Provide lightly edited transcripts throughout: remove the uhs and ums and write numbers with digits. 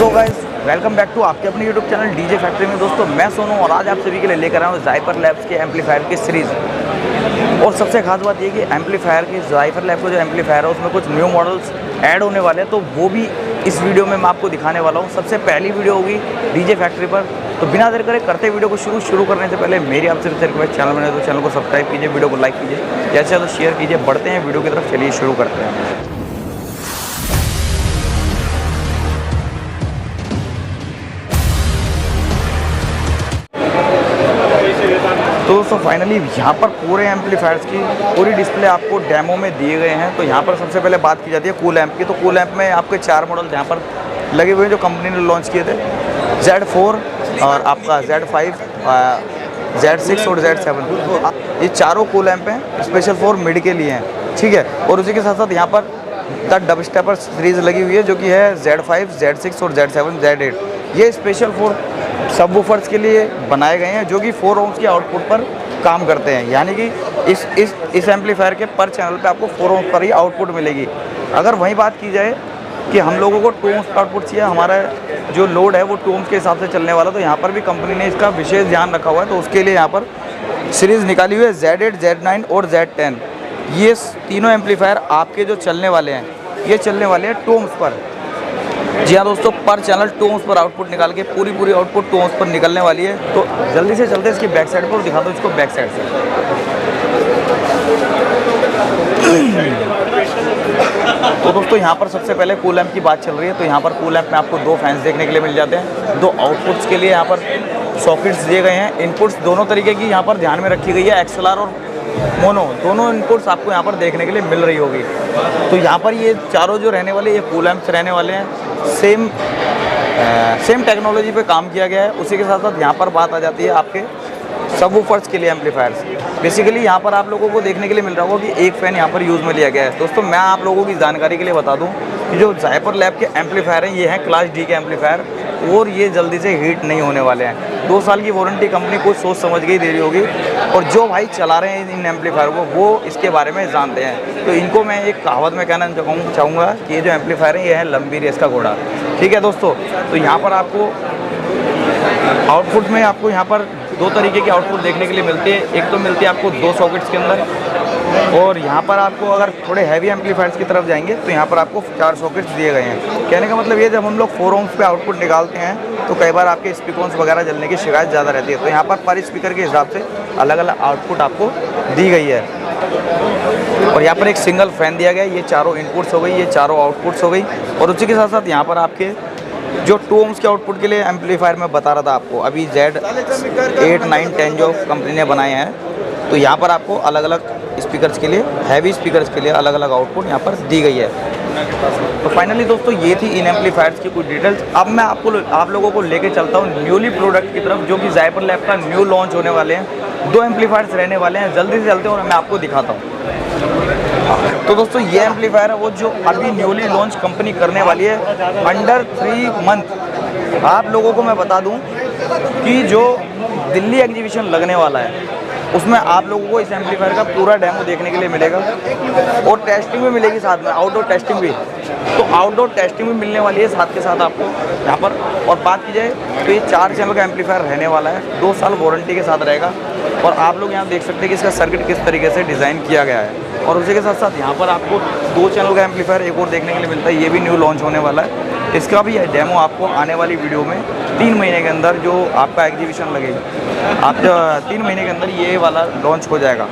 So guys welcome back to आपके अपने YouTube channel DJ factory में। दोस्तों मैं सोनू और आज आप सभी के लिए लेकर आया हूँ ज़ाइपर लैब्स के एम्पलीफायर की सीरीज़। और सबसे खास बात ये कि एम्पलीफायर की ज़ाइपर लैब का जो एम्पलीफायर है उसमें कुछ न्यू मॉडल्स ऐड होने वाले हैं, तो वो भी इस वीडियो में मैं आपको दिखाने वाला हूँ। सबसे पहली वीडियो होगी डीजे फैक्ट्री पर। तो बिना देर करे करते वीडियो को शुरू करने से पहले मेरी आपसे रिक्वेस्ट, चैनल बने तो चैनल को सब्सक्राइब कीजिए, वीडियो को लाइक कीजिए, जैसे तो शेयर कीजिए। बढ़ते हैं वीडियो की तरफ, चलिए शुरू करते हैं। तो दोस्तों फाइनली यहाँ पर पूरे एम्पलीफायर्स की पूरी डिस्प्ले आपको डेमो में दिए गए हैं। तो यहाँ पर सबसे पहले बात की जाती है कूल एम्प की। तो कूल एम्प में आपके 4 मॉडल यहाँ पर लगे हुए हैं जो कंपनी ने लॉन्च किए थे। Z4 और आपका Z5, Z6 और Z7, ये चारों कूल एम्प हैं, स्पेशल फॉर मिड के लिए हैं, ठीक है। और उसी के साथ साथ यहाँ पर द डब स्टेपर सीरीज़ लगी हुई है जो कि है Z5, Z6 और Z7, Z8। ये स्पेशल फॉर सबवूफर्स के लिए बनाए गए हैं जो कि 4 ohms के आउटपुट पर काम करते हैं। यानी कि इस एम्पलीफायर के पर चैनल पे आपको 4 ohms पर ही आउटपुट मिलेगी। अगर वहीं बात की जाए कि हम लोगों को 2 ohms का आउटपुट चाहिए, हमारा जो लोड है वो 2 ohms के हिसाब से चलने वाला, तो यहाँ पर भी कंपनी ने इसका विशेष ध्यान रखा हुआ है। तो उसके लिए यहाँ पर सीरीज़ निकाली हुई है Z8, Z9 और Z10। ये तीनों एम्पलीफायर आपके जो चलने वाले हैं ये चलने वाले हैं 2 ohms पर। जी हाँ दोस्तों, पर चैनल 2 ohms पर आउटपुट निकाल के पूरी आउटपुट 2 ohms पर निकलने वाली है। तो जल्दी से चलते इसकी बैक साइड पर दिखा दो इसको बैक साइड से। तो दोस्तों यहाँ पर सबसे पहले कूल एम्प की बात चल रही है। तो यहाँ पर कूल एम्प में आपको 2 फैंस देखने के लिए मिल जाते हैं। 2 आउटपुट्स के लिए यहाँ पर सॉकेट्स दिए गए हैं। इनपुट्स दोनों तरीके की यहाँ पर ध्यान में रखी गई है, XLR और मोनो, दोनों इनपुट्स आपको यहाँ पर देखने के लिए मिल रही होगी। तो यहाँ पर ये चारों जो रहने वाले ये कूल एम्प्स रहने वाले हैं। सेम टेक्नोलॉजी पे काम किया गया है। उसी के साथ साथ यहाँ पर बात आ जाती है आपके सबवूफर्स के लिए एम्पलीफायर्स। बेसिकली यहाँ पर आप लोगों को देखने के लिए मिल रहा होगा कि एक फ़ैन यहाँ पर यूज़ में लिया गया है। दोस्तों मैं आप लोगों की जानकारी के लिए बता दूँ कि जो ज़ाइपर लैब के एम्पलीफायर हैं ये हैं क्लास D के एम्पलीफायर, और ये जल्दी से हीट नहीं होने वाले हैं। 2 साल की वारंटी कंपनी को सोच समझ के ही दे रही होगी, और जो भाई चला रहे हैं इन एम्पलीफायर को वो इसके बारे में जानते हैं। तो इनको मैं एक कहावत में कहना चाहूँगा कि ये जो एम्पलीफायर है ये है लंबी रेस का घोड़ा, ठीक है दोस्तों। तो यहाँ पर आपको आउटपुट में आपको यहाँ पर 2 तरीके की आउटपुट देखने के लिए मिलती है। एक तो मिलती है आपको 2 सॉकेट्स के अंदर, और यहाँ पर आपको अगर थोड़े हैवी एम्पलीफायर्स की तरफ जाएंगे तो यहाँ पर आपको 4 सॉकेट्स दिए गए हैं। कहने का मतलब ये जब हम लोग 4 ohms पे आउटपुट निकालते हैं तो कई बार आपके स्पीकर्स वगैरह जलने की शिकायत ज़्यादा रहती है। तो यहाँ पर स्पीकर के हिसाब से अलग अलग आउटपुट आपको दी गई है। और यहाँ पर एक सिंगल फ़ैन दिया गया है। ये चारों इनपुट्स हो गई, ये चारों आउटपुट्स हो गई। और उसी के साथ साथ यहाँ पर आपके जो 2 ohms के आउटपुट के लिए एम्पलीफायर मैं बता रहा था आपको, अभी Z8, 9, 10 जो कंपनी ने बनाए हैं, तो यहाँ पर आपको अलग अलग स्पीकर्स के लिए, हैवी स्पीकर्स के लिए अलग अलग आउटपुट यहाँ पर दी गई है। तो फाइनली दोस्तों ये थी इन एम्पलीफायर्स की कुछ डिटेल्स। अब मैं आप लोगों को लेके चलता हूँ न्यूली प्रोडक्ट की तरफ, जो कि ज़ाइपर लैब का न्यू लॉन्च होने वाले हैं। 2 एम्पलीफायर्स रहने वाले हैं, जल्दी से चलते हैं और मैं आपको दिखाता हूँ। तो दोस्तों ये एम्पलीफायर है वो जो अभी न्यूली लॉन्च कंपनी करने वाली है अंडर 3 मंथ। आप लोगों को मैं बता दूं कि जो दिल्ली एग्जीबिशन लगने वाला है उसमें आप लोगों को इस एम्पलीफायर का पूरा डेमो देखने के लिए मिलेगा, और टेस्टिंग भी मिलेगी साथ में, आउटडोर टेस्टिंग भी। तो आउटडोर टेस्टिंग भी मिलने वाली है साथ के साथ आपको यहाँ पर। और बात की जाए तो ये 4 चैनल का एम्पलीफायर रहने वाला है, 2 साल वारंटी के साथ रहेगा। और आप लोग यहाँ देख सकते हैं कि इसका सर्किट किस तरीके से डिज़ाइन किया गया है। और उसी के साथ साथ यहाँ पर आपको 2 चैनल का एम्पलीफायर एक और देखने के लिए मिलता है, ये भी न्यू लॉन्च होने वाला है। इसका भी डेमो आपको आने वाली वीडियो में 3 महीने के अंदर जो आपका एग्जीबिशन लगेगा, आप 3 महीने के अंदर ये वाला लॉन्च हो जाएगा।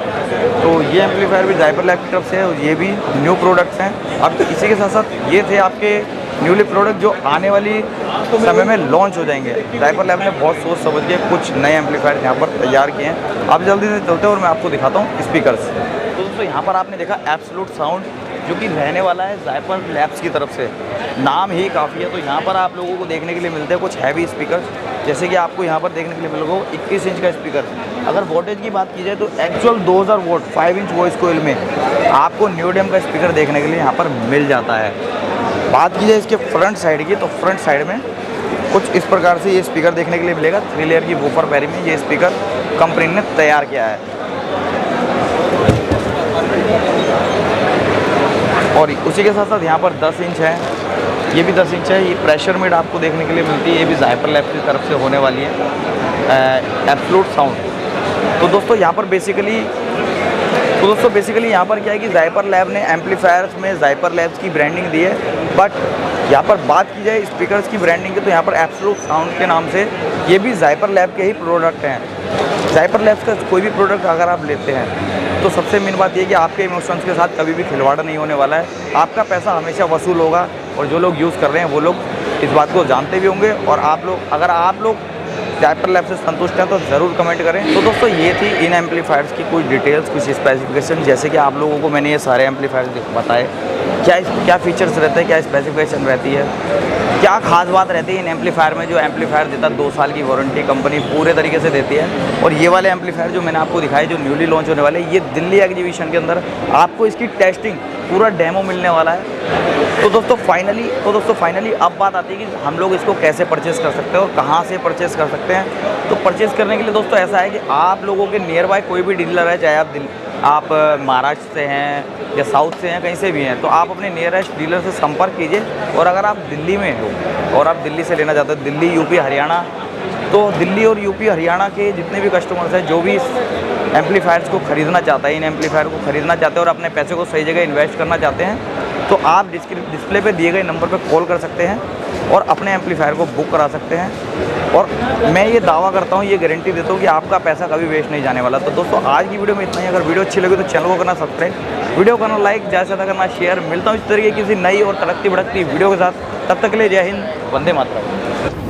तो ये एम्पलीफायर भी ज़ाइपर लैब की तरफ से है, और ये भी न्यू प्रोडक्ट्स हैं। अब इसी के साथ साथ ये थे आपके न्यूली प्रोडक्ट जो आने वाली समय में लॉन्च हो जाएंगे। ज़ाइपर लैब ने बहुत सोच समझ के कुछ नए एम्पलीफायर यहाँ पर तैयार किए हैं। आप जल्दी से चलते हैं और मैं आपको दिखाता हूँ स्पीकर्स। तो दोस्तों यहाँ पर आपने देखा एब्सोल्यूट साउंड जो कि रहने वाला है ज़ाइपर लैब्स की तरफ से, नाम ही काफ़ी है। तो यहाँ पर आप लोगों को देखने के लिए मिलते हैं कुछ हैवी स्पीकर, जैसे कि आपको यहाँ पर देखने के लिए मिलेगा 21 इंच का स्पीकर। अगर वोल्टेज की बात की जाए तो एक्चुअल 2000 वोल्ट 5 इंच वॉइस कोयल में आपको न्यूडेम का स्पीकर देखने के लिए यहाँ पर मिल जाता है। बात की जाए इसके फ्रंट साइड की, तो फ्रंट साइड में कुछ इस प्रकार से ये स्पीकर देखने के लिए मिलेगा। 3 लेयर की वूफर पैरी में ये स्पीकर कंपनी ने तैयार किया है। और उसी के साथ साथ यहाँ पर 10 इंच है, ये भी 10 इंच है। ये प्रेशर मीट आपको देखने के लिए मिलती है, ये भी ज़ायपर लैब की तरफ से होने वाली है, एब्सोल्यूट साउंड। तो दोस्तों यहाँ पर बेसिकली यहाँ पर क्या है कि ज़ायपर लैब ने एम्पलीफायर्स में ज़ायपर लैब्स की ब्रांडिंग दी है, बट यहाँ पर बात की जाए स्पीकर्स की ब्रांडिंग की तो यहाँ पर एब्सोल्यूट साउंड के नाम से ये भी ज़ायपर लैब के ही प्रोडक्ट हैं। ज़ायपर लैब्स का कोई भी प्रोडक्ट अगर आप लेते हैं तो सबसे मेन बात ये है कि आपके इमोशंस के साथ कभी भी खिलवाड़ नहीं होने वाला है। आपका पैसा हमेशा वसूल होगा, और जो लोग यूज़ कर रहे हैं वो लोग इस बात को जानते भी होंगे। और अगर आप लोग ज़ायपर लैब से संतुष्ट हैं तो ज़रूर कमेंट करें। तो दोस्तों ये थी इन एम्पलीफायर्स की कुछ डिटेल्स, कुछ स्पेसिफिकेशन, जैसे कि आप लोगों को मैंने ये सारे एम्पलीफायर्स बताए, क्या फीचर्स रहते हैं, क्या स्पेसिफिकेशन रहती है, क्या खास बात रहती है इन एम्पलीफायर में। जो एम्पलीफायर देता है 2 साल की वारंटी कंपनी पूरे तरीके से देती है। और ये वाले एम्पलीफायर जो मैंने आपको दिखाए, जो न्यूली लॉन्च होने वाले, ये दिल्ली एग्जीबिशन के अंदर आपको इसकी टेस्टिंग पूरा डेमो मिलने वाला है। तो दोस्तों फाइनली अब बात आती है कि हम लोग इसको कैसे परचेज़ कर सकते हैं और कहाँ से परचेज़ कर सकते हैं। तो परचेज़ करने के लिए दोस्तों ऐसा है कि आप लोगों के नियर बाय कोई भी डीलर है, चाहे आप महाराष्ट्र से हैं या साउथ से हैं, कहीं से भी हैं, तो आप अपने नियरेस्ट डीलर से संपर्क कीजिए। और अगर आप दिल्ली में हो और आप दिल्ली से लेना चाहते हो, दिल्ली, यूपी, हरियाणा, तो दिल्ली और यूपी, हरियाणा के जितने भी कस्टमर्स हैं, जो भी इस एम्पलीफायर्स को ख़रीदना चाहता है, इन एम्पलीफायर को ख़रीदना चाहते हैं और अपने पैसे को सही जगह इन्वेस्ट करना चाहते हैं, तो आप डिस्प्ले पे दिए गए नंबर पर कॉल कर सकते हैं और अपने एम्पलीफायर को बुक करा सकते हैं। और मैं ये दावा करता हूँ, ये गारंटी देता हूँ कि आपका पैसा कभी वेस्ट नहीं जाने वाला। तो दोस्तों आज की वीडियो में इतना ही। अगर वीडियो अच्छी लगी तो चैनल को करना सब्सक्राइब, वीडियो करना लाइक, ज़्यादा से ज़्यादा करना शेयर। मिलता हूँ इस तरीके की किसी नई और तड़कती भड़कती वीडियो के साथ। तब तक के लिए जय हिंद, वंदे मातरम।